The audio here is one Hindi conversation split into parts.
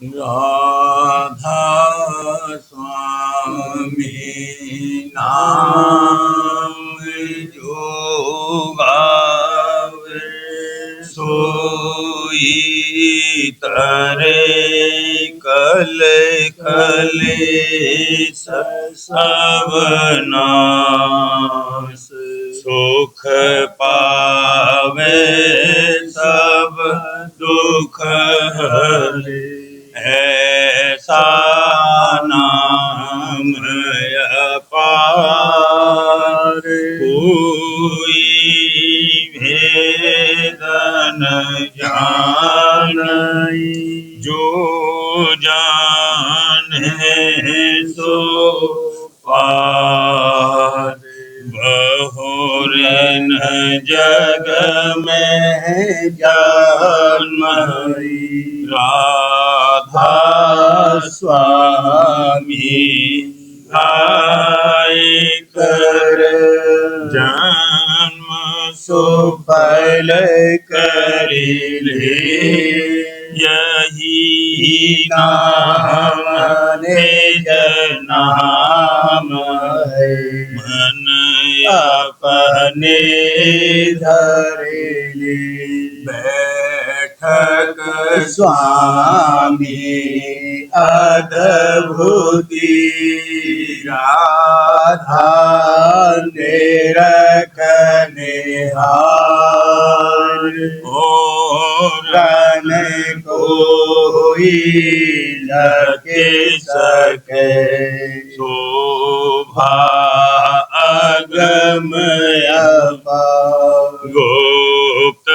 राधा स्वामी नाम जो गावे सोई तरे कल कलेस सब नाश सुख पावे सब दुख हरे ऐसा नाम अपार कोई भेद न जाने जो जाने सो पार बहुर न जग में जन्मई राधा स्वामी आए कर जन्म सुफल करिले यही नाम निज नाम है मन अपने धरिले बैठक स्वामी अद्भुति राधा निरखने हार और कोई लगे सके शोभा अगम अपार गुप्त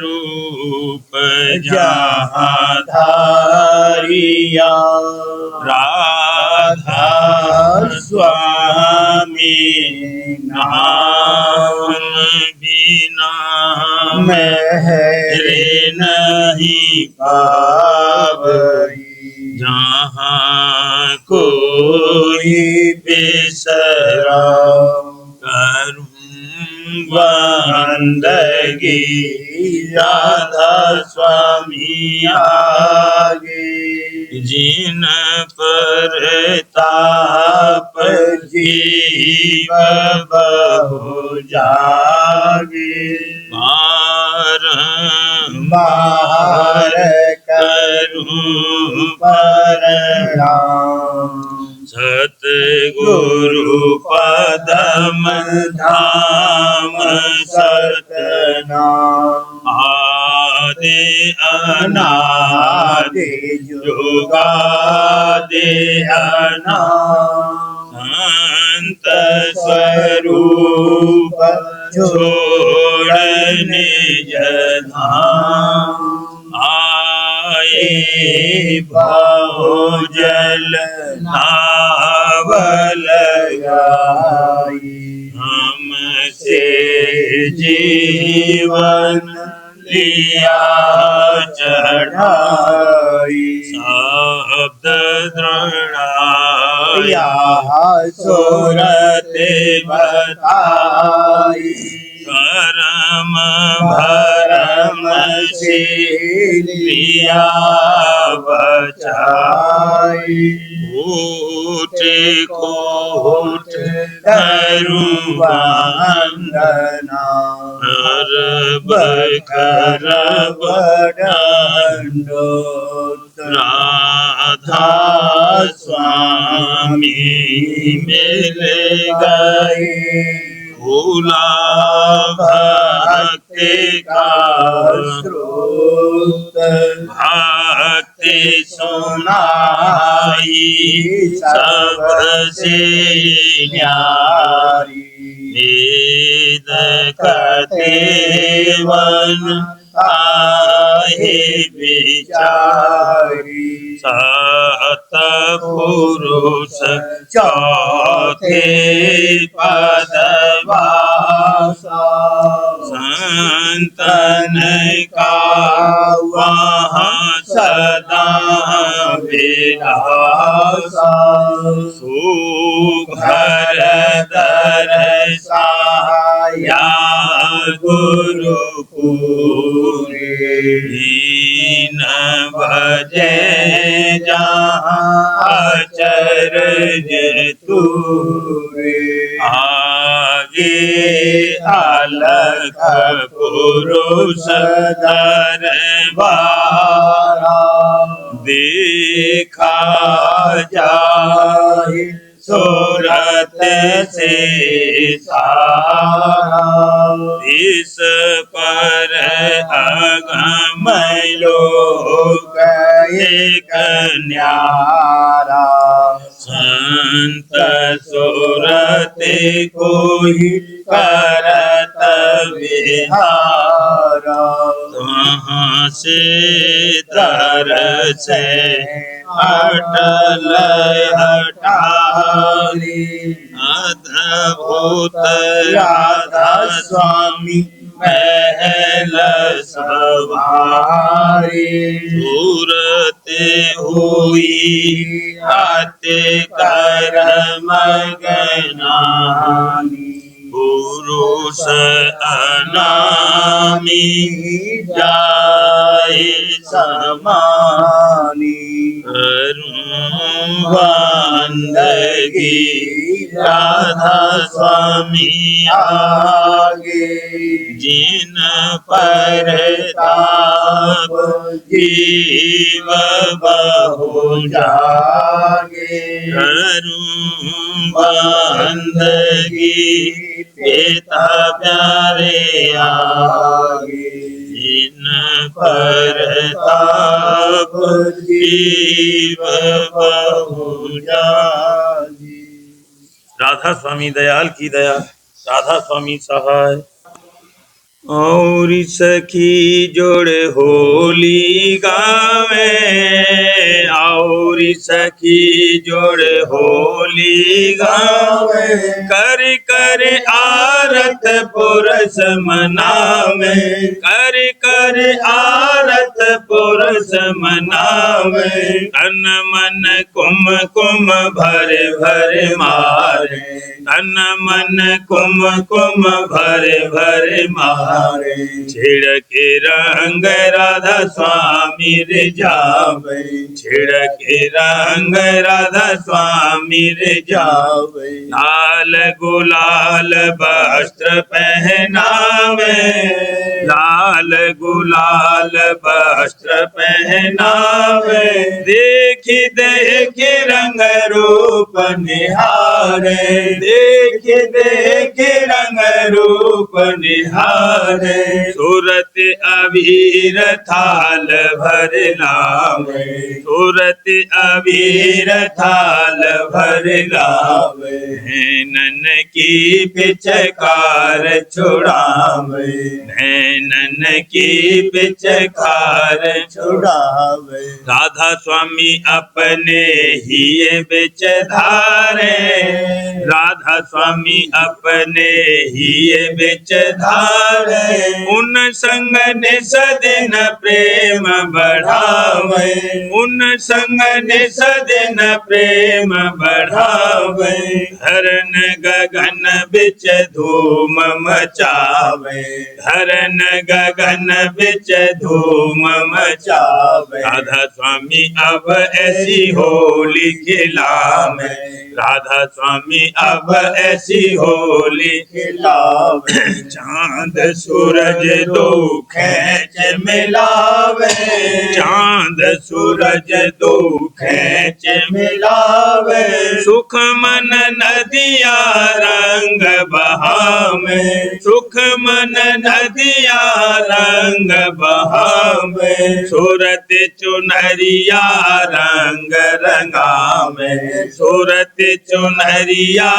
रूप जहाँ धारिया राधा स्वामी नाम बिना मेरे नहीं पावई जहाँ कोई बिसरा करूं बंदगी राधा स्वामी आगे जिन पर ताप जीव बहु जागे बारंबार करूं प्रणाम सतगुरु पदम धाम सतनाम आदि अनादि जुगादि अनाम संत स्वरूप छोड़ निज धाम आए बहुजल नावल गाई हमसे जीवन लिया चढ़ाई शब्द दृढ़ाया सुरत बताई करम भरम से लिया बचाई कोट कोट करूं वंदना करब दंडोत राधा स्वामी मिल गए भूला भक्ति का स्रोत भक्ति सुनाई सबसे न्यारी वेद कथे वन आहे विचारी सतपुरुष चौथे पदवासा संतन का वहाँ सदा विलासा सुघर दर्शाया गुरु पूरे दीन भजे जहाँ अचरज तूरे आगे अलग पुरुष दरबारा देखा जाए सूरत से सारा इस पर अगम लोक एक न्यारा संत सूरत को ही करत विहारा वहाँ से दर से अटल हटाली अद्भुत राधा स्वामी महल सवारी सूरत हुई आते कर्म गनानी पुरुष अनामी जाए समानी बंदगी राधा स्वामी आगे जिन पर ताप जीव बहु जागे बंदगी पिता प्यारे आगे जिन पर ताप जीव बहु जागे। राधा स्वामी दयाल की दया, राधा स्वामी सहाय। और सखी जोड़ होली गावे, और सखी जोड़ होली गावे, कर कर आरत पुरस मनावे, कर कर आरत पुरस मनावे, तन मन कुम कुम भर भर मारे, तन मन कुम कुम भर भर मारे, छिड़ के रंग राधा स्वामी रिझावे, छिड़ के रंग राधा स्वामी रिझावे, लाल गुलाल वस्त्र पहनावे, लाल गुलाल वस्त्र पहनावे, देखी देखी रंग रूप निहारे, देखी देखी रंग रूप निहारे, सूरत अबीर थाल भर लावे, सूरत अबीर थाल भर लावे, नैनन की पिचकार छुड़ावे, नैनन की पिचकार छुड़ावे, राधा स्वामी अपने ही बिच धारे, राधा स्वामी अपने ही बिच धारे, उन संग निस दिन प्रेम बढ़ावे, उन संग निस दिन प्रेम बढ़ावे, हरन गगन बिच धूम मचावे, हरन गगन बिच धूम मचावे, राधा स्वामी अब ऐसी होली खिलावे, राधा स्वामी अब ऐसी होली खिलावे, चांद सूरज दो खेच मिलावे, चांद सूरज दो खेच मिलावे, सुख मन नदिया रंग बहावे, सुख मन नदिया रंग बहावे, सूरत चुनरिया रंग रंगावे, सूरत चुनरिया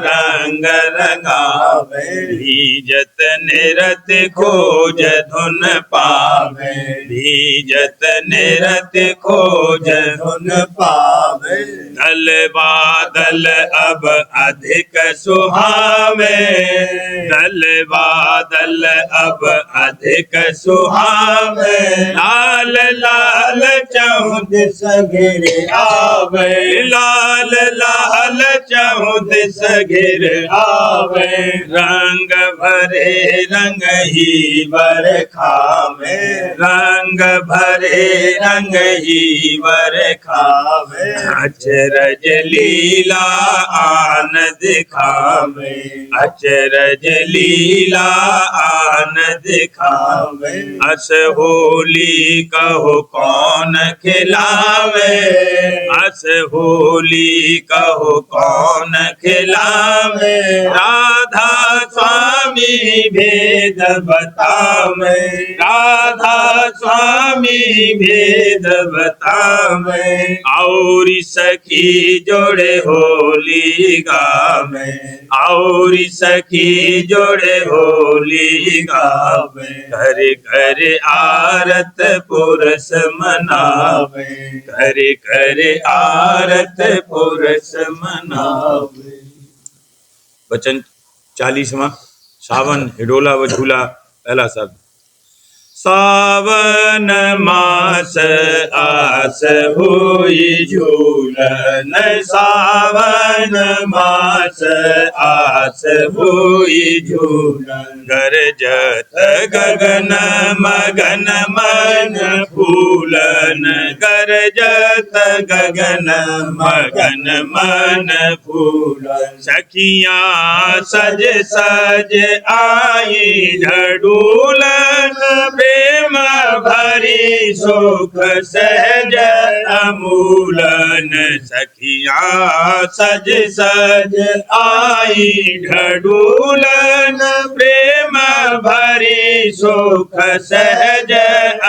रंग रंगावे, भीजत निरत खोज धुन पावे, भीजत निरत खोज धुन पावे, दल बादल अब अधिक सुहावे, दल बादल अब अधिक सुहावे, लाल लाल चौद सगरे आवे, लाल लाल चौद चहु दिस घिर आवे, रंग भरे रंग ही बरखा में, रंग भरे रंग ही बरखा में, अचरज लीला आन दिखावे, अचरज लीला आन दिखावे, अस होली कहो कौन खिलावे, अस होली कहो कौन खिलावे, राधा स्वामी भेद बतावे, राधा स्वामी भेद बतावे, और सखी जोड़े होली गावे, और सखी जोड़े होली गावे, घर घर आरत पुरुष मनावे, घर घर आरत पुरुष मनावे। वचन 40वां सावन हिडोला व झूला। पहला शब्द सावन मास आस हुई झूलन, सावन मास आस हुई झूलन, गरजत गगन मगन मन फूलन, गरजत गगन मगन मन फूलन, सखियां सज सज आई ढूलन, प्रेम भरी सुख सहज अमूलन, सखियां सज सज आई ढूलन, प्रेम भरी सुख सहज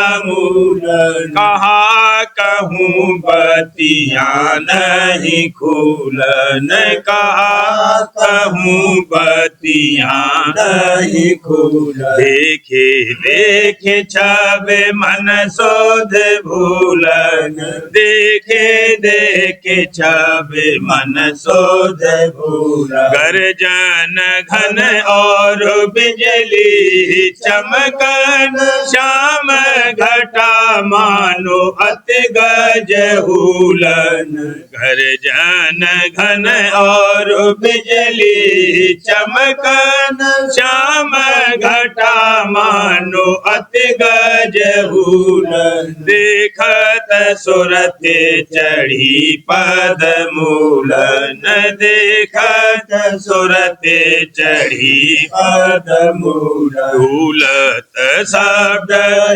अमूलन, कहा कहूँ बतिया नहीं खूलन, कहा कहूँ बतिया नहीं खूलन, देखे देखे छबे मन सोध भूलन, देखे देखे छबे मन सोध भूलन, गर्जन घन और बिजली चमकन, श्याम घटा मानो अति गज हुलन, गर्जन घन और बिजली चमकन, श्याम घटा मानो अति गज हुलन, देखत सुरते चढ़ी पद मूलन, देखत सुरते चढ़ी पद मूलन, झूलत शब्द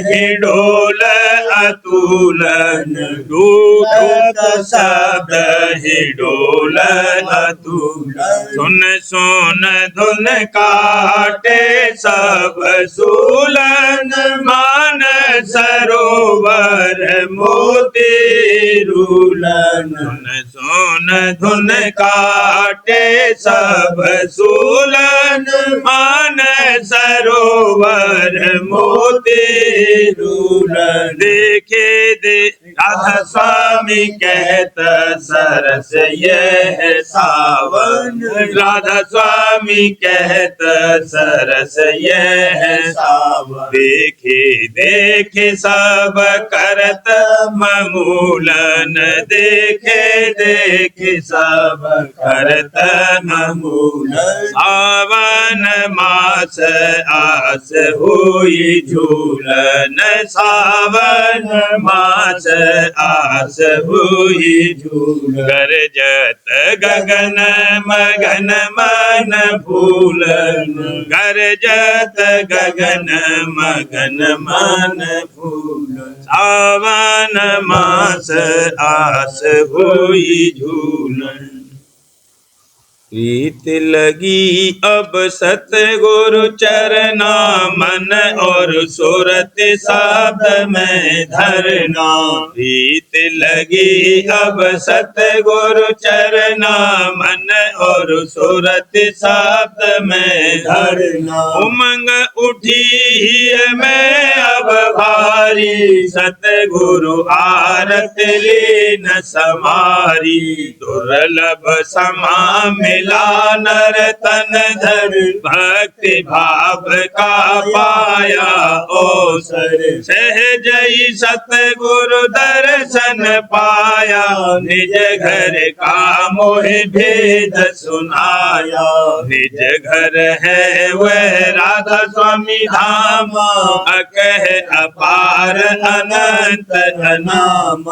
हिडोल अतुलन, झूलत शब्द हिडोल अतुलन, सुन सुन धुन काटे सब सूलन, मान सरोवर मोती रूलन, सुन सुन धुन काटे सब सूलन, मान सरोवर मोती रूलन, देखे दे राधा स्वामी कहत सरस यह सावन, राधा स्वामी कहत सरस यह सावन, देखे देखे सब करत ममूलन, देखे देखे सब करत ममूलन, सावन मास आस हुई झूलन, सावन मास आस हुई झूलन, गरजत गगन मगन मन फूलन, गरजत गगन मगन मन फूलन, सावन मास आस हुई झूलन, प्रीत लगी अब सतगुरु चरना, मन और सूरत साध में धरना, प्रीत लगी अब सतगुरु चरना, मन और सूरत साध में धरना, उमंग उठी मैं अब भारी, सतगुरु आरत लीन समारी, दुर्लभ समा मिल मिला नर तन धन, भक्ति भाव का पाया अवसर, सहज ही सतगुरु दर्शन पाया, निज घर का मोह भेद सुनाया, निज घर है वह राधा स्वामी धाम, अकह अपार अनंत अनाम,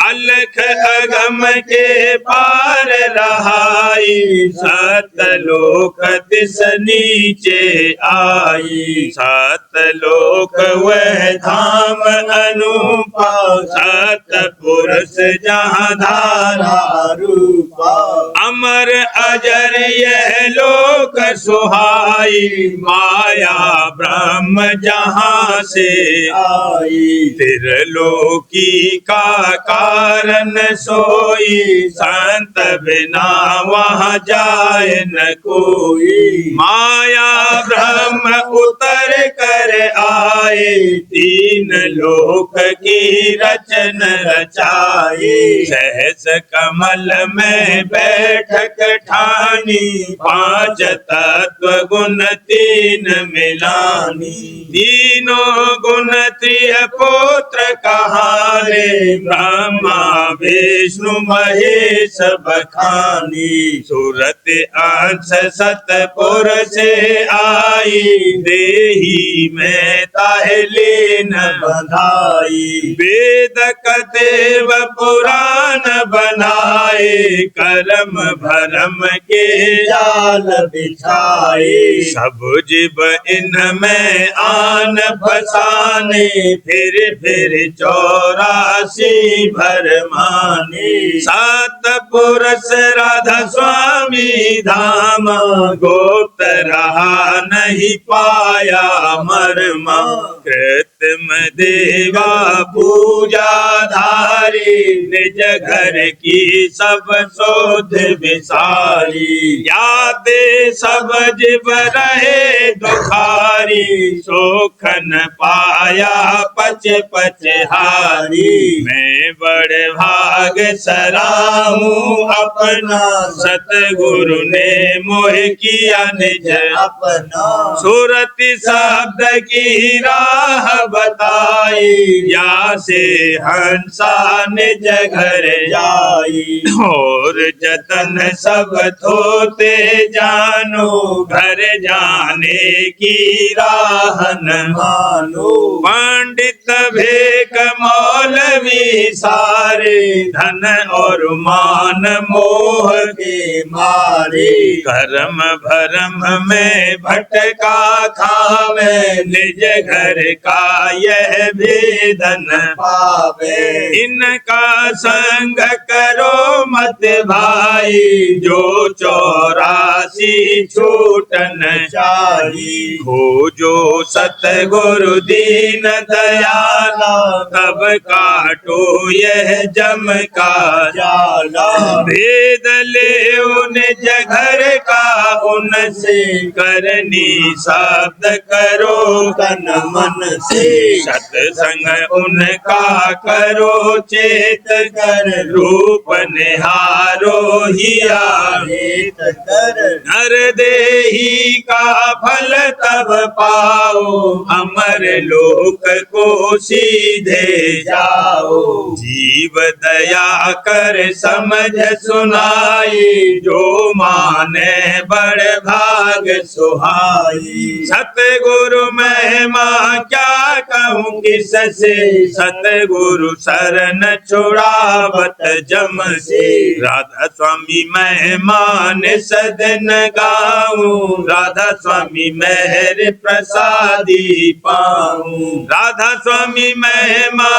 अलख अगम के पार रहाई, सतलोक तिस नीचे आई, सतलोक वह धाम अनुपा, सतपुरुष जहाँ धारा रूपा, अमर अजर यह लोक सुहाई, माया ब्रह्म जहाँ से आई, त्रिलोकी का कारण सोई, संत बिना वहाँ जाए न कोई, माया ब्रह्म उतर कर आए, तीन लोक की रचन रचाई, सहस कमल में बैठक ठानी, पांच तत्व गुण तीन मिलानी, तीनों गुण त्रिय पुत्र कहारे, ब्रह्मा विष्णु महेश बखानी, सूरत अंश सतपुर से आई, देही में ताहे लीन बधाई, वेद कदेव पुराण बनाए, कर्म भरम के जाल बिछाए, सब जीव इनमें आन फसाने, फिर 84 भरमाने, सात पुरुष राधा स्वामी धाम, गोप्त रहा नहीं पाया मर्मा, कृत्रिम देवा पूजा धारी, निज घर की सब शोध विसारी, याद सब जीव रहे दुखारी, सोखन पाया पच पच हारी, मैं बड़ भाग सराहूं अपना, सतगुरु ने मोह किया निज अपना, सुरति शब्द की राह बताई, या से हंसा निज घर जाई, और जतन सब थोते जानो, घर जाने की राह न मानो, पंडित भेक मौलवी सारे, धन और मान मोह के मारे, कर्म भरम में भटका खावे, निज घर का यह भेदन पावे, इनका संग करो मत भाई, जो 84 छूटन चाहिए, खोजो सतगुरु दीन दयाला, तब काटो यह जम का जाला, भेद ले उन जघर का उनसे, करनी शब्द करो तन मन से, सत्संग उनका करो चेत कर, रूप निहारो हिया हेत कर, नर देही का फल तब पाओ, अमर लोक को सीधे जाओ, जीव दया कर समझ सुनाई, जो माने बड़ भाग सुहाई, सतगुरु महिमा क्या कहूँ किस से, सतगुरु शरण छुड़ावत जम से, राधा स्वामी महिमा सदन गाऊं, राधा स्वामी मेहर प्रसादी पाऊं, राधा स्वामी महिमा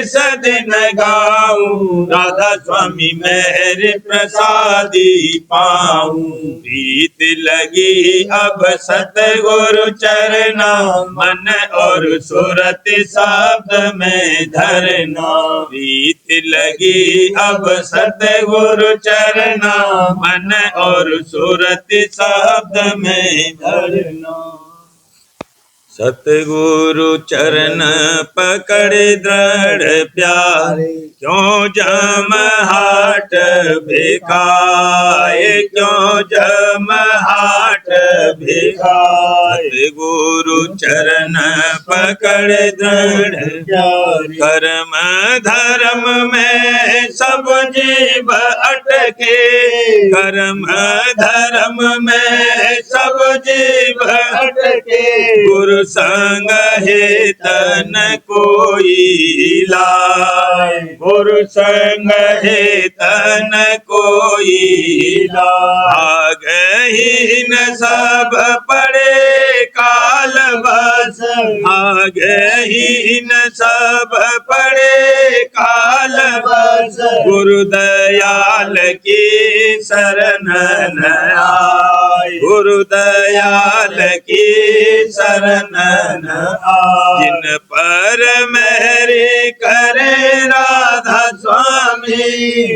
सदन गाऊं, राधा स्वामी मेहर प्रसादी पाऊं, प्रीत लगी अब सतगुरु चरना, मन और सुरत शब्द में धरना, प्रीत लगी अब सतगुरु चरना, मन और सुरत शब्द में धरना। सतगुरु चरण पकड़ दृढ़ प्यारे, क्यों जम हाट भिखाए, क्यों जम हाट भिखाए। सतगुरु चरण पकड़ दृढ़ प्यारे, कर्म धर्म में सब जीव अटके, कर्म धर्म में सब जीव अटके। गुरु संग हित न कोई लाए, गुरु संग हित न कोई लाए। भागहीन सब पड़े काल बस, भागहीन सब पड़े काल बस। गुरु दयाल की शरण न आए, गुरु दयाल की शरण न आए। जिन पर मेहरी करे राधा स्वामी,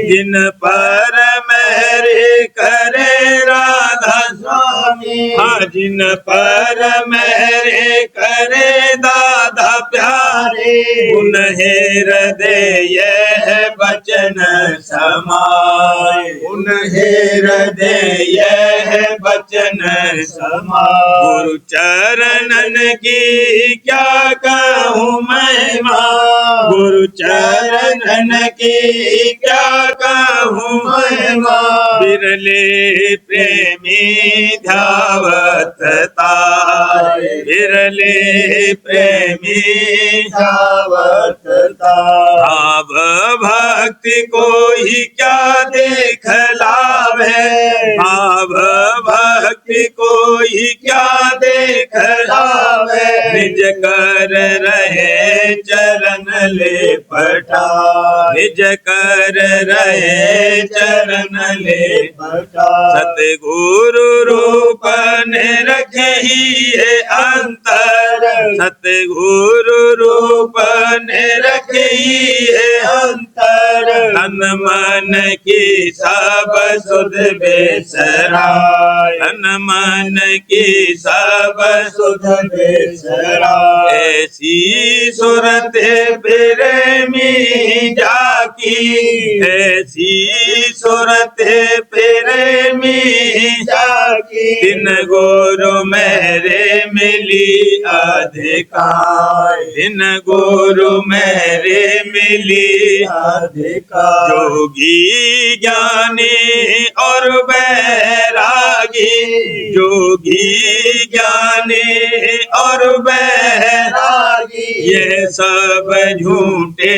जिन पर मेहरी करे राधा स्वामी। हाँ, जिन पर मेहरी करे दादा प्यारे, उन्हें हृदय है वचन समाए, उन्हें हृदय है वचन समाए। गुरु चरणन की क्या कहूँ महिमा, गुरु चरणन की क्या कहूँ महिमा। बिरले प्रेमी ध्यावत तारे, बिरले प्रेमी ध्यावत तारे। भाव भक्ति को ही क्या देखलावे, भाव भक्ति को ही क्या देखलावे। निज कर रहे चरण ले पटा, निज कर रहे चरण ले पटा। सतगुरु रूप ने रखे ही है अंतर, सतगुरु रूप ने रखे ही है अंतर। तन मन की सब सुध बेसराय, तन मन की सब सुध बेसराय। ऐसी सूरत प्रेमी जाकी, ऐसी सूरत प्रेमी जाकी। तिन गुरु मेरे मिली अधिकार, तिन गुरु मेरे मिली अधिकार। जोगी ज्ञानी और बैरागी, जोगी ज्ञानी और बैरागी। ये सब झूठे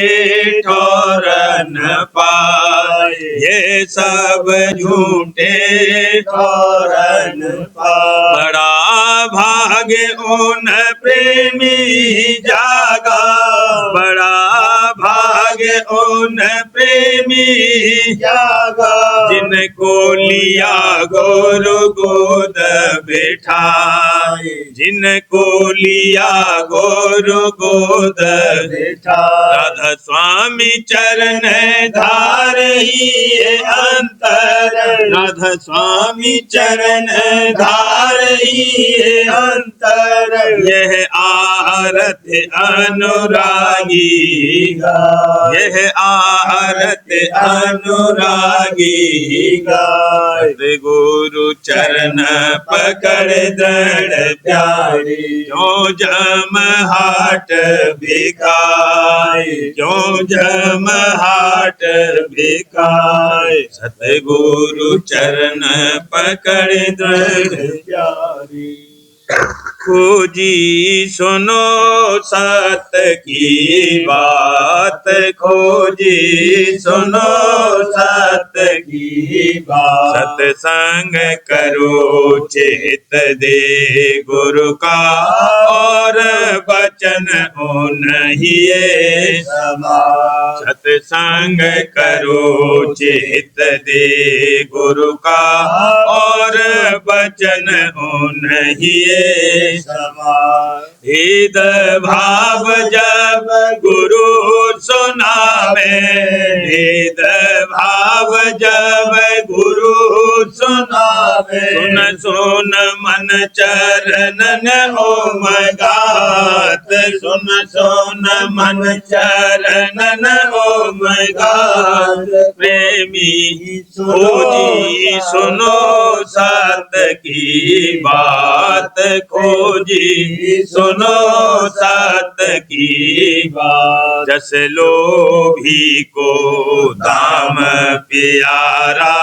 ठौर न पाए, ये सब झूठे ठौर न पाए। बड़ा भाग्य उन प्रेमी जागा, बड़ा भाग्य उन प्रेमी जागा। जिनको लिया गुरु गोद बिठाए, जिनको लिया गुरु गोद बिठाए। राधा स्वामी चरण धार ही अंतर, राधा स्वामी चरण धार ही अंतर। यह आरत अनुरागी, यह आरत अनुरागी गाय। गुरु चरण पकड़ दृढ़ प्यारी, क्यों जम हाट भिखाय, क्यों जम हाट भिखाय। सतगुरु चरण पकड़ दृढ़ प्यारी। खोजी सुनो सत की बात, खोजी सुनो सत की बात। सत्संग करो चित दे गुरु का, और वचन उन्हीं समान। सत्संग करो चित दे गुरु का, और वचन उन्हीं समान। भेद भाव जब गुरु सुनावे, भेद भाव भाव जब गुरु सुनावे, सुन सुन मन चरणन ओम गात, सुन सुन मन चरणन ओम गात। प्रेमी खोजी सुनो सत की बात, खोजी सुनो सत की बात। जस लोभी को दाम प्यारा,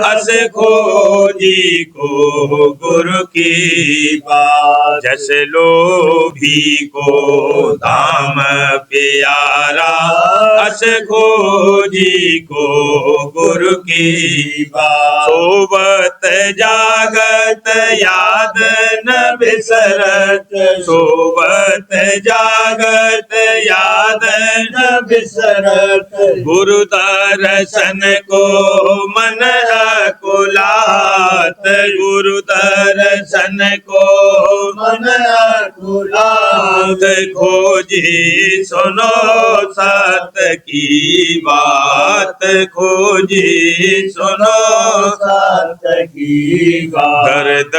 अस खोजी को गुरु की बात। जस लोभी को दाम प्यारा, अस खोजी को गुरु की बात। सोवत जागत याद न बिसरत, सोवत जागत याद न बिसरत। गुरु दर्शन को मन अकुलात, गुरु दर्शन को मन अकुलात। खोजी सुनो सत की बात, खोजी सुनो सत की बात। दर्द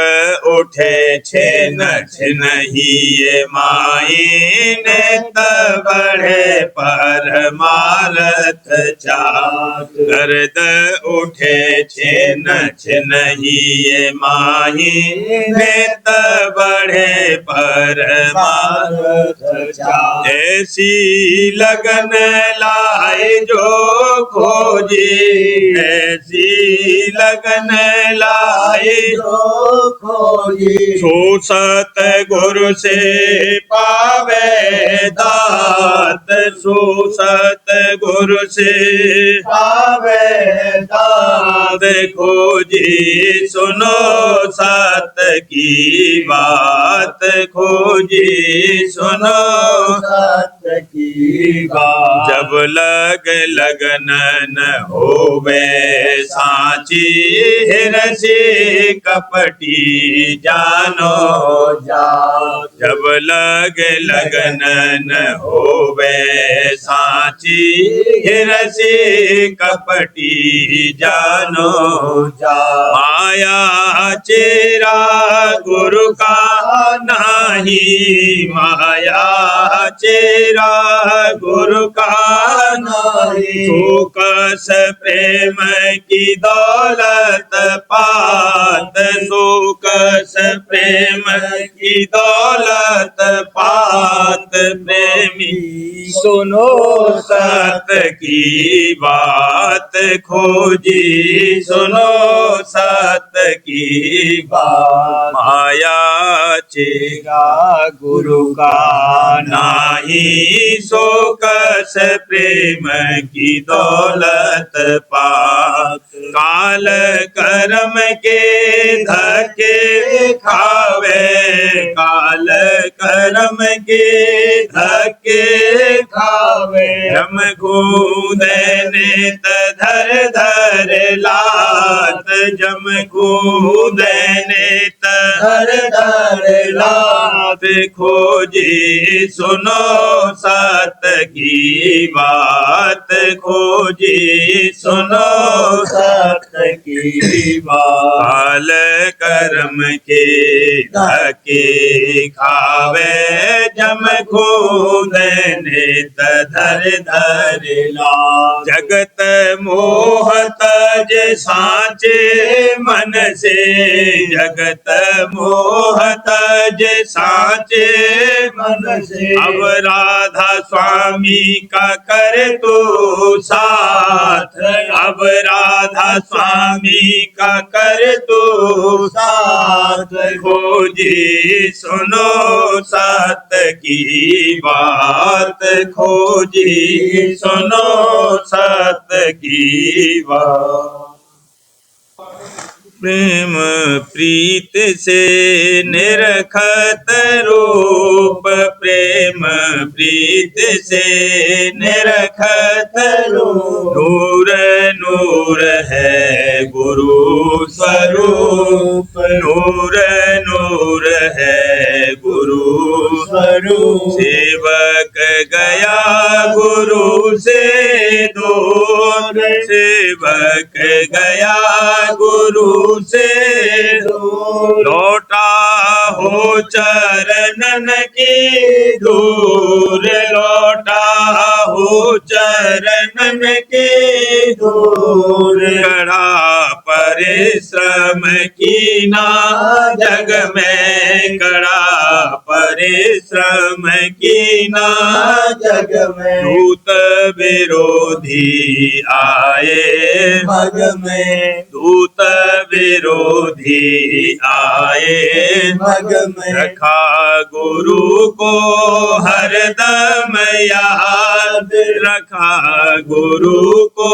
उठे छिन छिनहि ये माई, नेत बढ़े परमारथ चात। दर्द उठे छिन छिनहि ये माही, नेत बढ़े परमारथ चात। ऐसी लगन लाए जो खोजी, ऐसी लगन लाए जो खोजी। सो सत गुरु से पावे दात, सो सत गुरु से पावे दात। खोजी सुनो सत की बात, खोजी सुनो सत की बात। जब लग लगन न होवे साची, हिरसी कपटी जानो जात। जब लग लगन न होवे साची, हिरसी कपटी जानो जात। माया चेरा गुरु का नाही, माया चेरा गुरु का नाही। सो कस प्रेम की दौलत पात, सो कस प्रेम की दौलत पात। प्रेमी सुनो सत की बात, खोजी सुनो सत की बात। माया चेरा गुरु का नाही, सो कस प्रेम की दौलत पात। काल कर्म के धक्के खावे, काल कर्म के धक्के खावे। जम कूदने धर धर लात, जम कूदने धर धर लात। खोजी सुनो सत की बात, खोजी सुनो सत की बात। काल कर्म के धक्के खावे, जम कूदने धर धर लात। जगत मोह तज साचे मन से, जगत मोह तज साचे मन से। अब राधा स्वामी का कर तो साथ, अब राधा स्वामी का कर तो साथ। खोजी सुनो सत की बात, खोजी सुनो सत की बात। प्रेम प्रीत से निरखत रूप, प्रेम प्रीत से निरखत रूप। नूर नूर है गुरु स्वरूप, नूर नूर है गुरु स्वरूप। सेवक गया गुरु से दूर, सेवक गया गुरु से दूर, लौटा हो चरणन की धूल, लौटा हो चरणन की धूल। कड़ा परिश्रम की ना जग में, कड़ा परिश्रम की ना जग में, दूत विरोधी आए मग में, दूत विरोधी आए मग में। रखा गुरु को हरदम याद, रखा गुरु को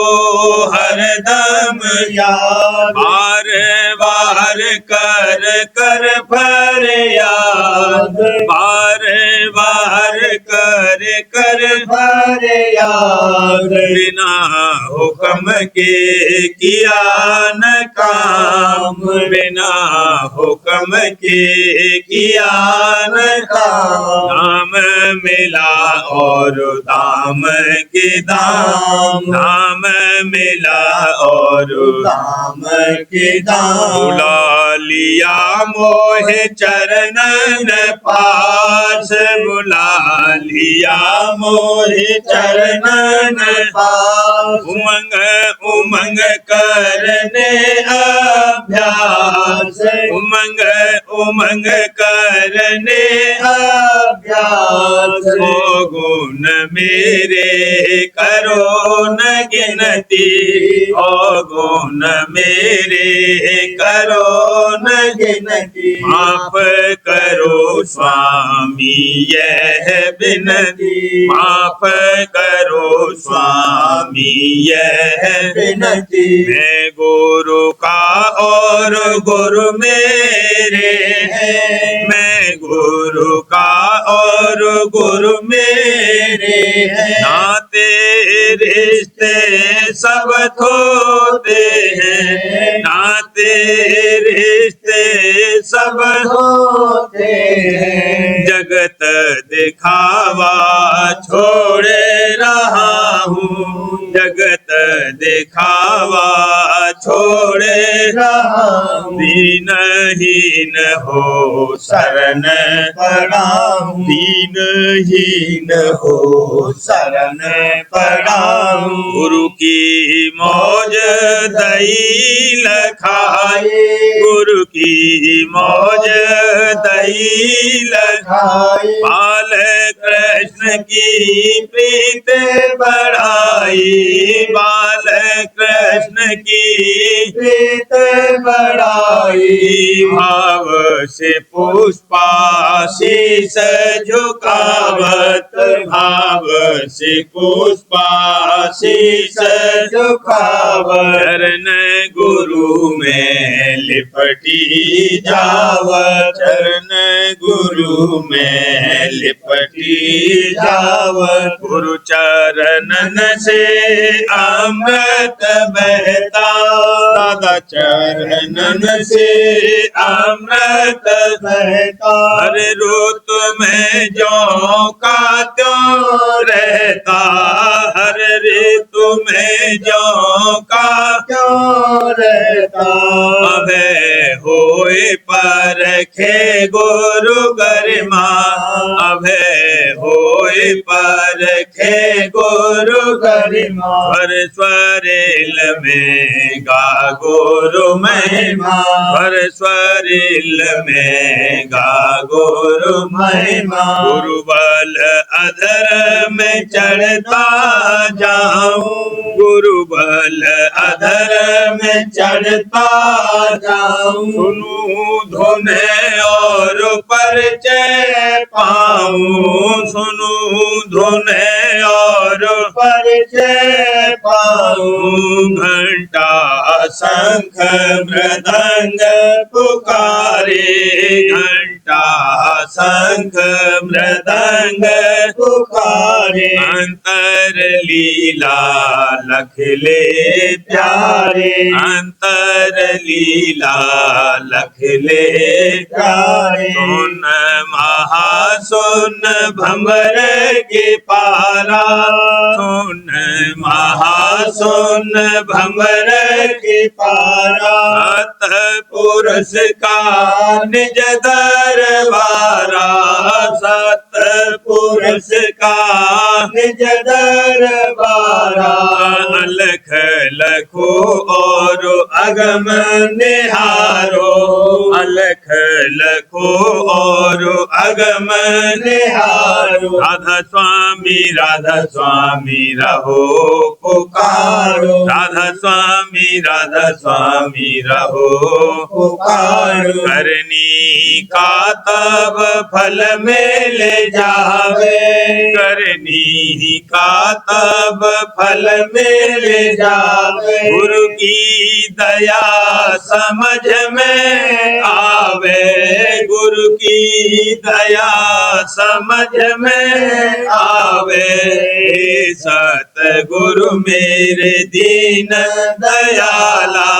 हरदम याद, बार बार कर कर फरियाद, बार बार कर कर फरियाद। बिना हुक्म के किया न काम, बिना हुक्म के किया न काम। नाम मिला और दाम के दाम, नाम मिला और दाम के दाम। बुला लिया मोहे चरणन पास, बुला लिया मोहे चरणन पास। उमंग उमंग करने अभ्यास, उमंग उमंग करने अभ्यास। ओ गुण मेरे करो न गिनती, ओ गुण मेरे करो न गिनती। माफ करो स्वामी यह विनती, माफ करो स्वामी यह विनती। मैं गुरु का और गुरु मेरे हैं, मैं गुरु का और गुरु मेरे हैं। नाते रिश्ते सब होते हैं, नाते रिश्ते सब होते हैं। जगत दिखावा छोड़े रहा हूँ, जगत दिखावा छोड़े रहा हूँ। दीनहीन हो शरण पड़ा हूँ, दीनहीन हो शरण पड़ा हूँ। गुरु की मौज दई लखाए, गुरु की मौज दई लखाए। बाल कृष्ण की प्रीत बढ़ाई, बाल कृष्ण की प्रीत बढ़ाई। भाव से पुष्पाशीष झुकावत, भाव से पुष्पाशीष झुकावत। चरण गुरु में लिपटी जावत, चरण गुरु में लिपटी जावत। गुरु चरणन से अमृत बहता, दादा चरणन से अमृत बहता। हर रुत में जौ का त्यों रहता, हर ऋतु में जौ का त्यों रहता। अभय होए परखे गुरु गरिमा, अभय होए परखे गुरु गरिमा। हर स्वरेल में गा गुरु महिमा, हर स्वरेल में गा गुरु महिमा। गुरु बल अधर में चढ़ता जाऊं, गुरु बल अधर में चढ़ता जाऊं। सुनूं धुन और परिचय पाऊं, सुनूं धुन और परिचय पाऊं। घंटा शंख मृदंग पुकारे, घंटा शंख मृदंग पुकारे, अंतर लीला लख ले प्यारे, अंतर लीला लख ले प्यारे। सुन महासुन भंवर के पारा, सुन महासुन भंवर के पारा, सतपुरुष का निज दरबारा, सतपुरुष का निज दरबारा। अलख लखो और अगम निहारो, अलख लखो और अगम निहारो। राधा स्वामी रहो पुकारो, राधा स्वामी रहो पुकारो। करनी का तब फल में ले जावे, करनी का तब फल में ले जावे। गुरु की दया समझ में आवे, गुरु की दया समझ में आवे। हे सतगुरु मेरे दीन दयाला,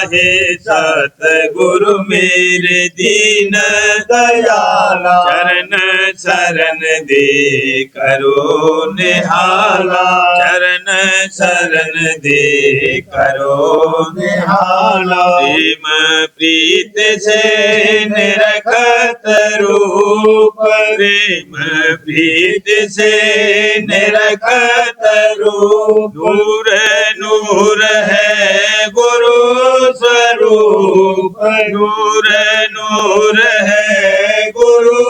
हे सतगुरु मेरे दीन दयाला। चरण शरण दे करो निहाला, चरण शरण दे करो निहाला। प्रेम प्रीत से निरखत रूप, प्रेम प्रीत से निरखत रूप। नूर नूर है गुरु स्वरूप, नूर नूर है गुरु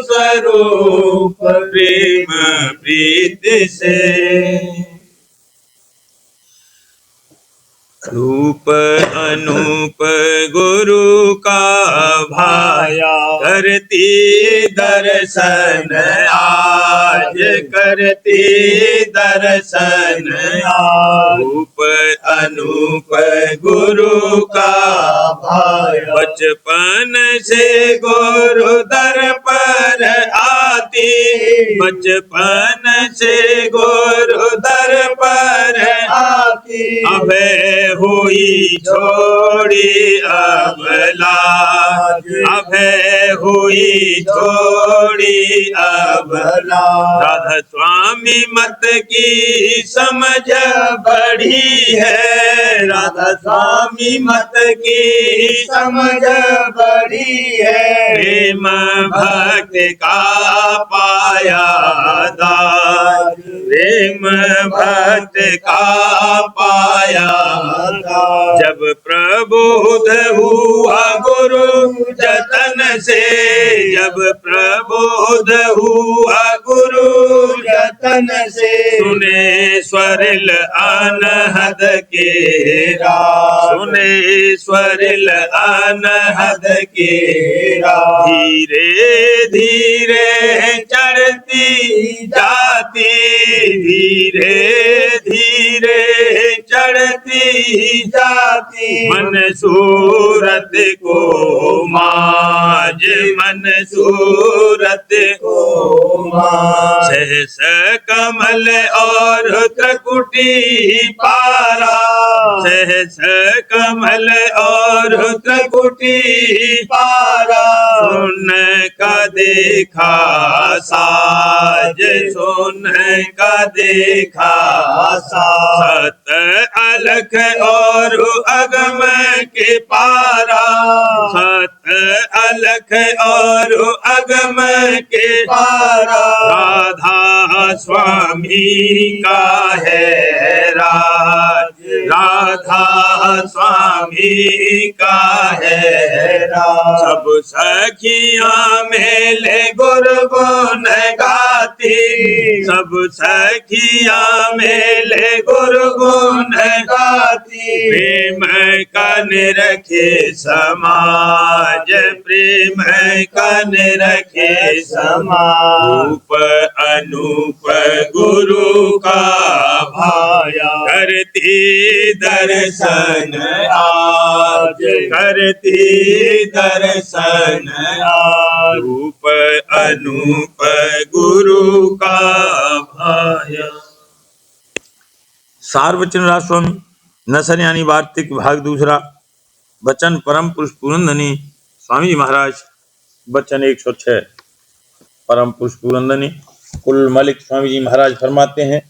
स्वरूप। प्रेम प्रीत से रूप अनूप गुरु का भाया, करती दर्शन आज, करती दर्शन आज। रूप अनूप गुरु का भाया, बचपन से गुरु दर पर आती, बचपन से गुरु दर पर आती। अभय हुई छोड़ी अब लाज, अभय हुई छोड़ी अब लाज। राधा स्वामी मत की समझ बढ़ी है, राधा स्वामी मत की समझ बढ़ी है। प्रेम भक्त का पाया दाज, प्रेम भक्त का पाया। जब प्रबोध हुआ गुरु जतन से, जब प्रबोध हुआ गुरु जतन से। सुने स्वरिल अनहद के राग, सुने स्वरिल अनहद के राग। धीरे धीरे चढ़ती जाती, धीरे धीरे चढ़ती जाती। मन सूरत को माज, मन सूरत को माज। सहस कमल और त्रकुटी पारा, सहस कमल और त्रकुटी पारा। सुन का देखा साज, सुन का देखा साज। सत अलख और अगम के पारा, सत अलख और अगम के पारा। राधा स्वामी का है राज, राधा स्वामी का है राज। सब सखियां मेले गुरु गुण गाती, सब सखियां मेले गुरु गुण गाती। प्रेम का निरखे समाज, प्रेम का निरखे समाज। रूप अनूप गुरु का भाया, करती दर्शन दर्शन आज, करती दर्शन आज, रूप अनूप गुरु का भाया। सार वचन राजस्वामी नसर यानी वार्तिक भाग दूसरा। वचन परम पुरुष पुरंदनी स्वामी जी महाराज। वचन 106। परम पुरुष पुरंदनी कुल मलिक स्वामी जी महाराज फरमाते हैं,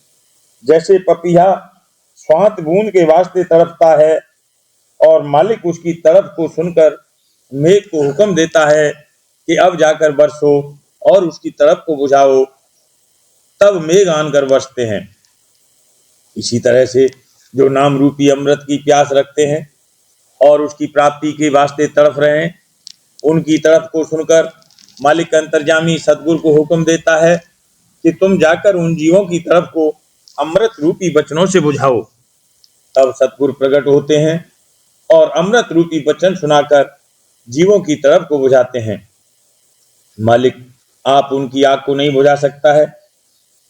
जैसे पपीहा स्वांत बूंद के वास्ते तड़पता है और मालिक उसकी तड़प को सुनकर मेघ को हुक्म देता है कि अब जाकर बरसो और उसकी तड़प को बुझाओ, तब मेघ आनकर बरसते हैं। इसी तरह से जो नाम रूपी अमृत की प्यास रखते हैं और उसकी प्राप्ति के वास्ते तड़प रहे हैं, उनकी तड़प को सुनकर मालिक अंतर्जामी सतगुरु को हुक्म देता है कि तुम जाकर उन जीवों की तड़प को अमृत रूपी वचनों से बुझाओ। तब सतगुरु प्रकट होते हैं और अमृत रूपी वचन सुनाकर जीवों की तड़प को बुझाते हैं। मालिक आप उनकी आग को नहीं बुझा सकता है।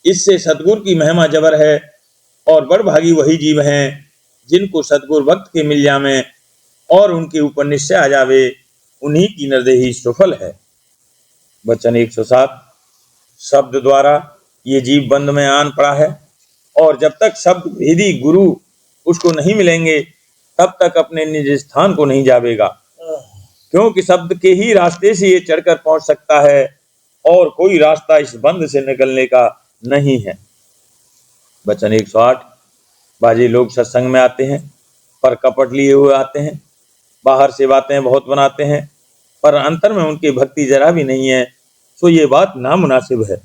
इससे सतगुरु की महिमा जबर है और बड़भागी वही जीव हैं जिनको सतगुरु भक्त के मिल जावे और उनके ऊपर निश्चय आ जावे, उन्हीं की निर्देही सफल है। वचन 107। शब्द द्वारा ये जीव बंध में आन पड़ा है और जब तक शब्द भेदी गुरु उसको नहीं मिलेंगे तब तक अपने निज स्थान को नहीं जावेगा, क्योंकि शब्द के ही रास्ते से ये चढ़कर पहुंच सकता है और कोई रास्ता इस बंध से निकलने का नहीं है। वचन 108। बाजी लोग सत्संग में आते हैं पर कपट लिए हुए आते हैं, बाहर से बातें बहुत बनाते हैं पर अंतर में उनकी भक्ति जरा भी नहीं है, तो ये बात नामुनासिब है।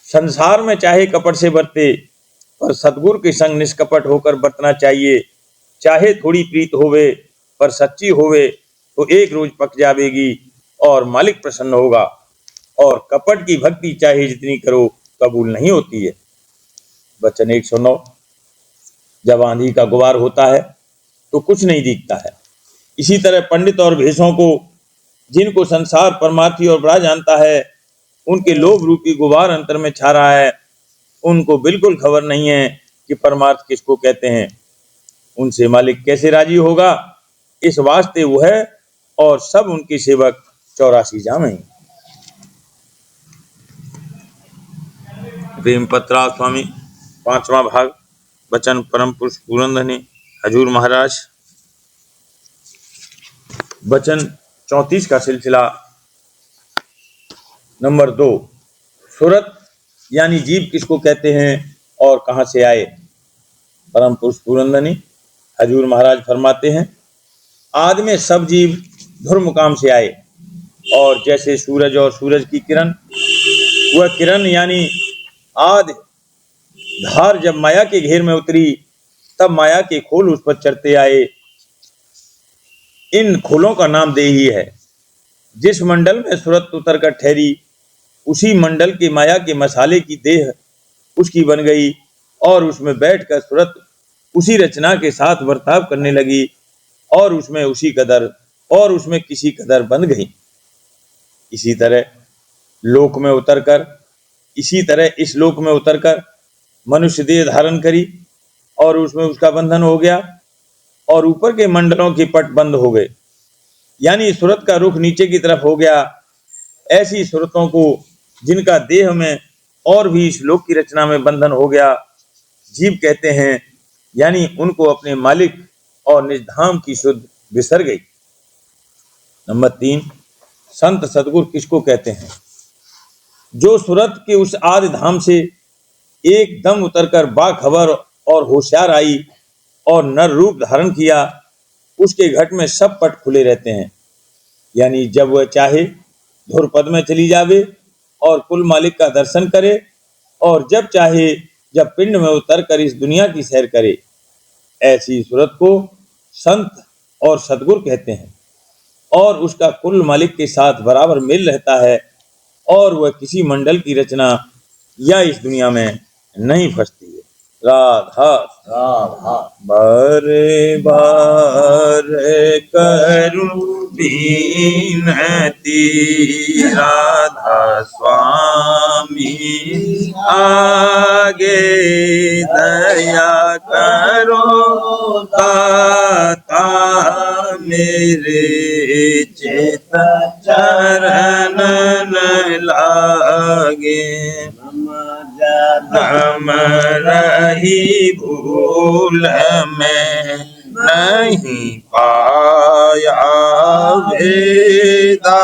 संसार में चाहे कपट से बरते पर सतगुरु के संग निष्कपट होकर बरतना चाहिए। चाहे थोड़ी प्रीत होवे पर सच्ची होवे तो एक रोज पक जावेगी और मालिक प्रसन्न होगा, और कपट की भक्ति चाहे जितनी करो कबूल नहीं होती है। वचन 109। जब आंधी का गुबार होता है तो कुछ नहीं दिखता है, इसी तरह पंडित और भेषों को, जिनको संसार परमार्थी और बड़ा जानता है, उनके लोभ रूपी गुबार अंतर में छा रहा है। उनको बिल्कुल खबर नहीं है कि परमार्थ किसको कहते हैं। उनसे मालिक कैसे राजी होगा, इस वास्ते वो है और सब उनके सेवक 84 जामे। प्रेम पत्रा स्वामी 5वां भाग। वचन परम पुरुष पुरंदनी हजूर महाराज। वचन 34 का सिलसिला नंबर 2। सूरत यानी जीव किसको कहते हैं और कहां से आए। परम पुरुष पुरंदनी हजूर महाराज फरमाते हैं, आदि में सब जीव धुर मुकाम से आए, और जैसे सूरज और सूरज की किरण, वह किरण यानी आदि धार जब माया के घेर में उतरी तब माया के खोल उस पर चढ़ते आए। इन खोलों का नाम देही है। जिस मंडल में सूरत उतर कर ठहरी, उसी मंडल के माया के मसाले की देह उसकी बन गई और उसमें बैठकर सूरत उसी रचना के साथ बर्ताव करने लगी और उसमें उसी कदर और उसमें किसी कदर बन गई। इसी तरह लोक में उतरकर इस लोक में उतरकर मनुष्य देह धारण करी और उसमें उसका बंधन हो गया और ऊपर के मंडलों के पट बंद हो गए, यानी सूरत का रुख नीचे की तरफ हो गया। ऐसी सूरतों को जिनका देह में और भी इस लोक की रचना में बंधन हो गया जीव कहते हैं, यानी उनको अपने मालिक और निज धाम की शुद्ध बिसर गई। नंबर 3। संत सतगुरु किसको कहते हैं। जो सूरत के उस आदि धाम से एकदम उतरकर बाखबर और होशियार आई और नर रूप धारण किया, उसके घट में सब पट खुले रहते हैं, यानी जब वह चाहे धुर पद में चली जावे और कुल मालिक का दर्शन करे, और जब चाहे जब पिंड में उतर कर इस दुनिया की सैर करे। ऐसी सूरत को संत और सतगुरु कहते हैं और उसका कुल मालिक के साथ बराबर मेल रहता है और वह किसी मंडल की रचना या इस दुनिया में नहीं फंसती है। राधा राधा बारे बारे करूं बीनती, राधा स्वामी आगे दया करो दाता मेरे चित चरण लागे जन्म रही भूल में नहीं पाया भेदा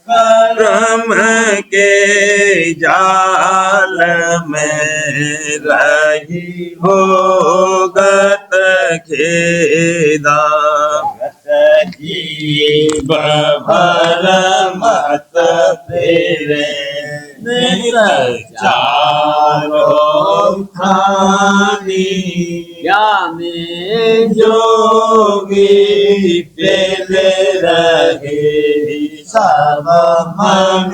कर्म के जाल में रही भोगत खेदा जीव भर मत फेरे चारों खानी या में जोगी पेले रहे सब मन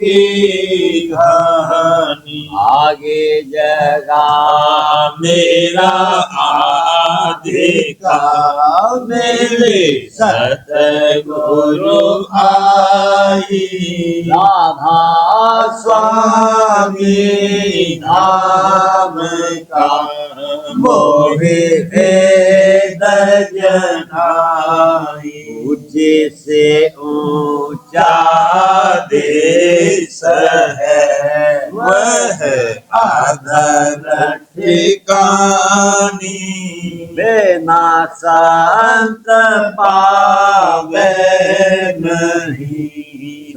की कहानी आगे जगा मेरा आधिका मेरे सतगुरु आई राधा स्वामी धाम का मोहे भेद जनाई ऊंचे से ऊंचा देश है वह आदर ठिकानी बिना संत पावे नहीं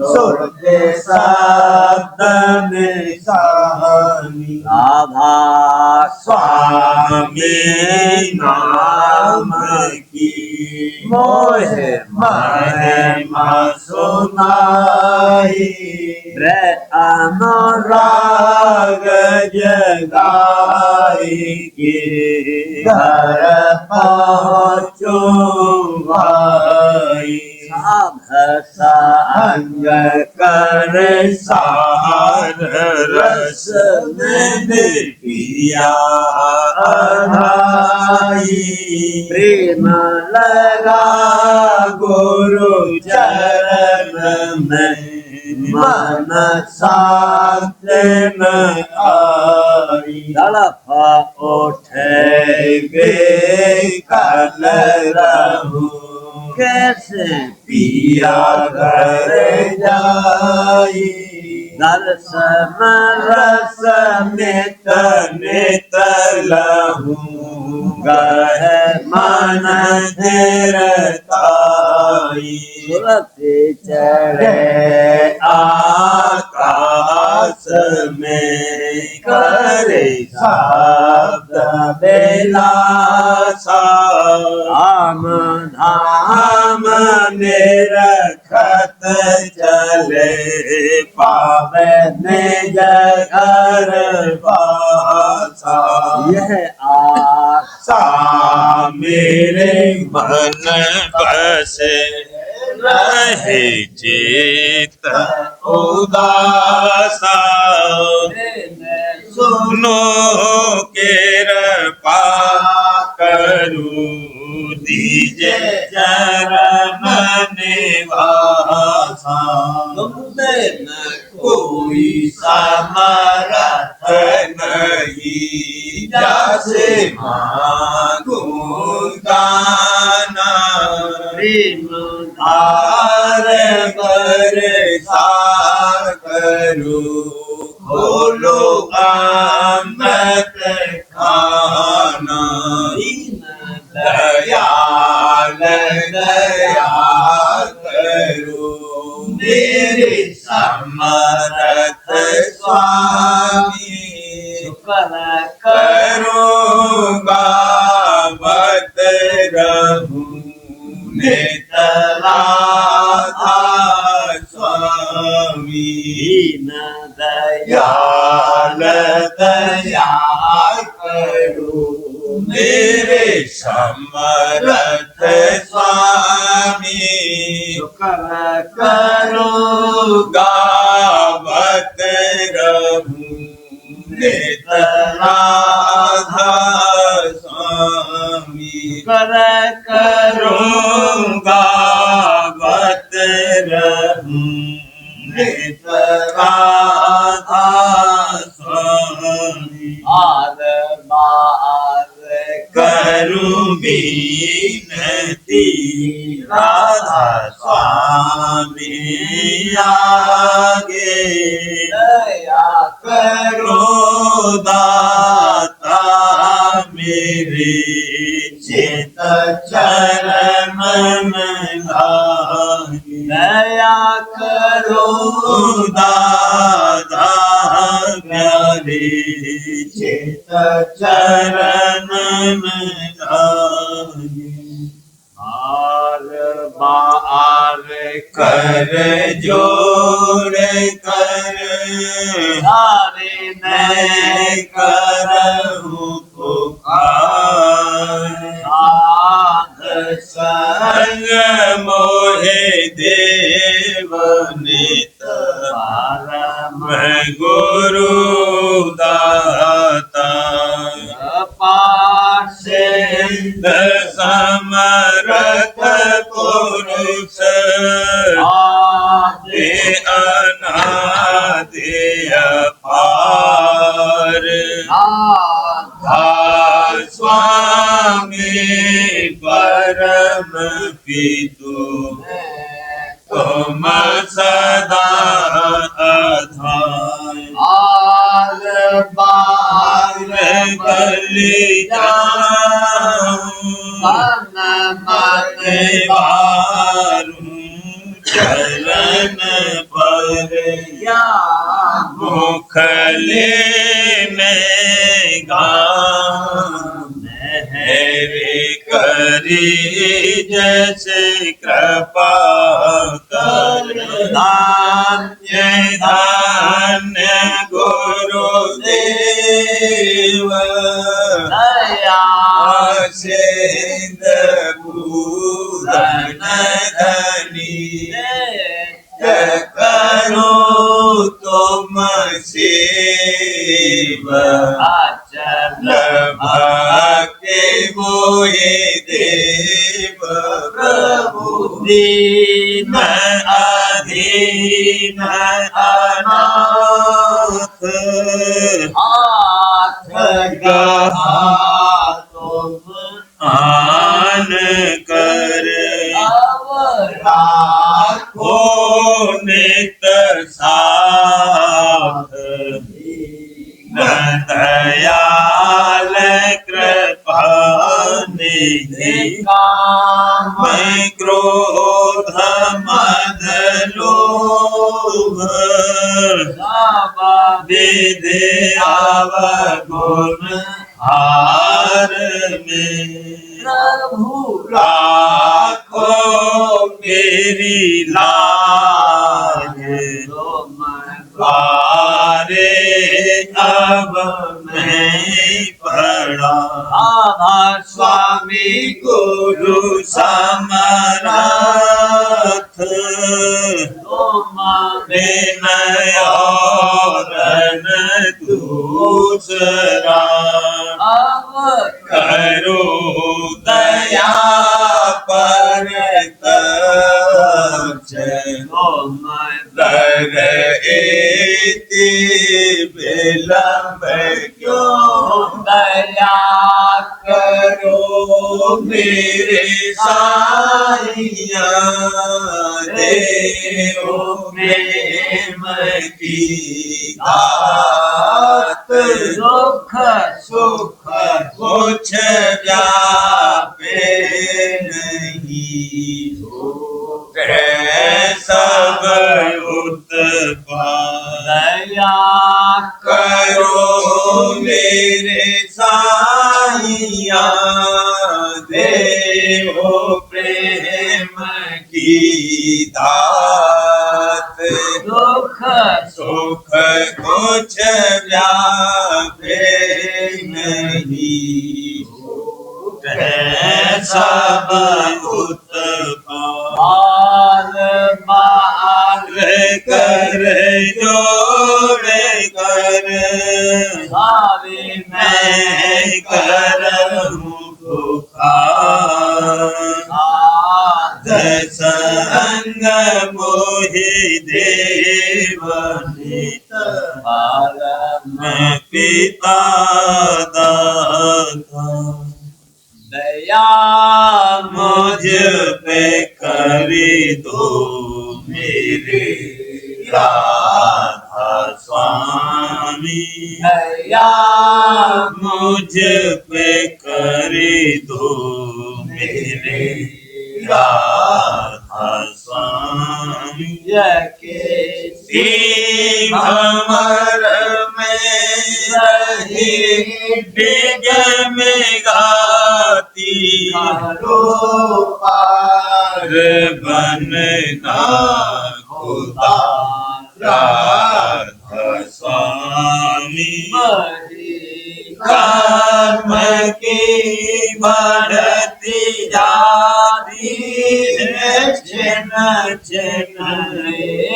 स्वर्ग शब्द निशानी राधा स्वामी नाम की मोह महिमा सुनाई अनुराग जगाई के घर पहुँचो भाई संग कर सार रस में पिया प्रेम लगा गुरु चरण में मन साथ न आई तड़प उठेगे कल रहूं कैसे पिया घर जाई दर्शन रस नित नित लहूं गह मन धीरताई सुरति चढ़े आकाश में करे शब्द बेलासा राम धाम निरखत चले पावे निज घर पासा यह आशा मेरे मन बसे रहे चित उदासा सुनो कृपा करू दीजे चरण निवासा तुम बिन कोई समरथ नहीं जैसे मांगू गाना प्रेम धार बरसा करो बोलो अमृत खाना दयाल दया करो मेरे समर्थ स्वामी शुक्र करो गावत रहूं नेतराधा स्वामी दयाल दया करो मेरे समर्थ स्वामी शुक्र करो गावत रहूं नेतराधा स्वामी कर करूँगा गावत रहूं नेतराधा स्वामी आर बार कर करूं विनती राधा स्वामी आगे दया करो दाता मेरे चित चरण में लागे दया करो दादा प्यारे चित चरण में लागे बार बार कर जोड़ कर सारे मैं करहूं पुकार साध संग मोहे देव नित परम मैं गुरु दाता पासे समरथ पुरुष आदि अनादि अपार आधा स्वामी परम पितु तुम सदा आधार आल बाल बलि मन मन बारू चरण पर या मुखले में गान मेरे करी जैसे कृपा कर धान्य धन्य गुरुदेव दया सिंध पूरन धनी करो तुम सेव अचल भाग्य मोहे देव प्रभु दीन अधीन अनाथ हाथ गहा तुम आन कर अवराखो नित साथ न दयाल कृपा निधि काम मैं क्रोध मद लोभ विद्या गुण हार में प्रभु राखो मेरी लाज तुम द्वारे अब मैं पड़ा आधा स्वामी गुरु समरथ तुम विनय और दूसरा करो दया पर दर एति विलंब क्यों दया करो मेरे साइया देव प्रेम की दात दुख सुख कुछ व्यापे नहीं सब उत्पाद दया करो मेरे साइया देवो प्रेम की दात दुख सुख कुछ व्यापे नहीं सब उत्पाद बाल कर जोड़े कर भावी मैं करहूं पुकार संग मोहि देव नित परम पिता दाता। दया मुझ पे कर दो मेरे राधा स्वामी, दया मुझ पे कर दो मेरे राधा स्वामी। यके भंवर में रही डिग में गाती, करो पार बनना खुदा राधा स्वामी। कर्म की बढ़ती जाती है छिन छिन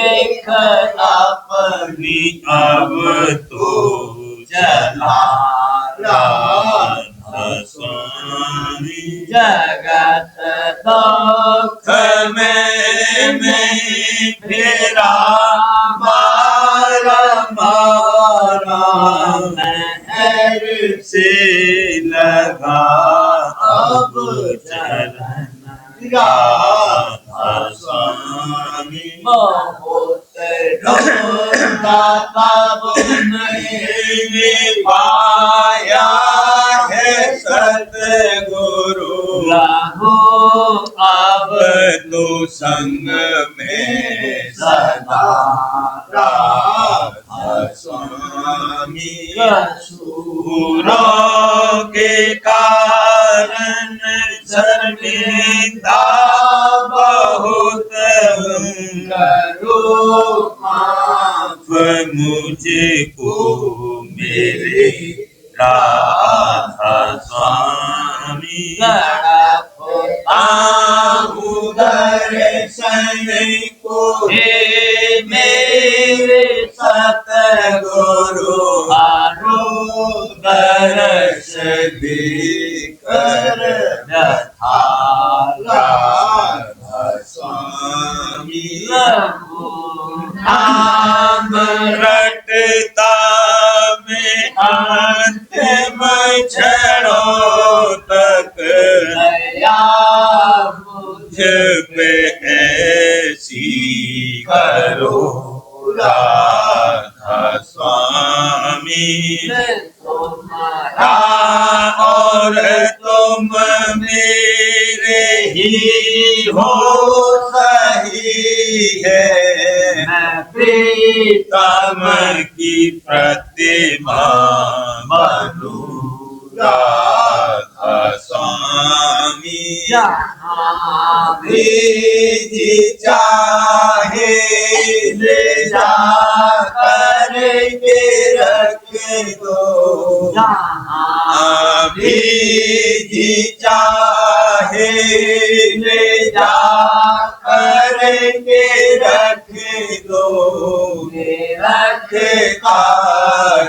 एक अपनी अब तो चला राधा स्वामी। जगत दुख में फिरा मारा मारा, महर से लगा अब चलन राधा स्वामी। बहुत ढूंढा तब नहीं पाया है सतगुरु, राहु अब तो संग में सदा राधा स्वामी। सूरों के कारण शर्मिंदा बहुत हूँ, करो माफ मुझको मेरे राधा स्वामी। दर्शन को हे मेरे सतगुरु, आरो दर्श दे कर यथा राधा स्वामी। नाम रटता में अंतिम क्षणों तक, दया मुझ पे ऐसी करो राधा स्वामी। और तुम मेरे ही हो सही है, प्रीतम की प्रतिमा बनूं राधा स्वामी। जहाँ भी जी चाहे ले जा कर के रख दो, जहाँ भी जी चाहे ले जा कर के रख दो, रखता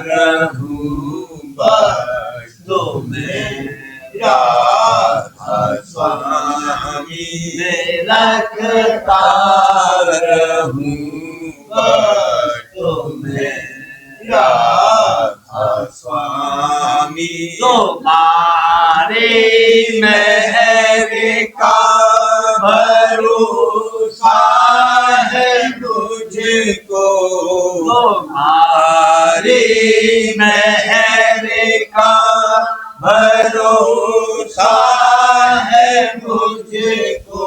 रहूं बस दो मेरा राधा स्वामी। रखता रहूं बस दो मेरा राधा स्वामी। तुम्हारे मेहर का भरोसा है मुझको, तुम्हारे मेहर का भरोसा है मुझको,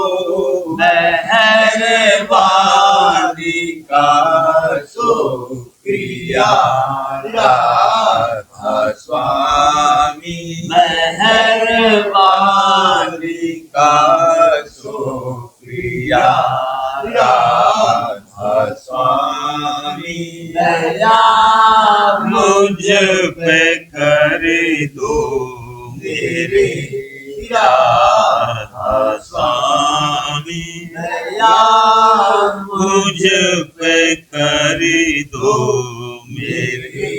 मेहरबानी का शुक्रिया राधा स्वामी। मेहरबानी का शुक्रिया राधा स्वामी। दया मुझ पे कर दो मेरे राधा स्वामी। दया मुझ पे कर दो मेरे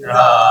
राधा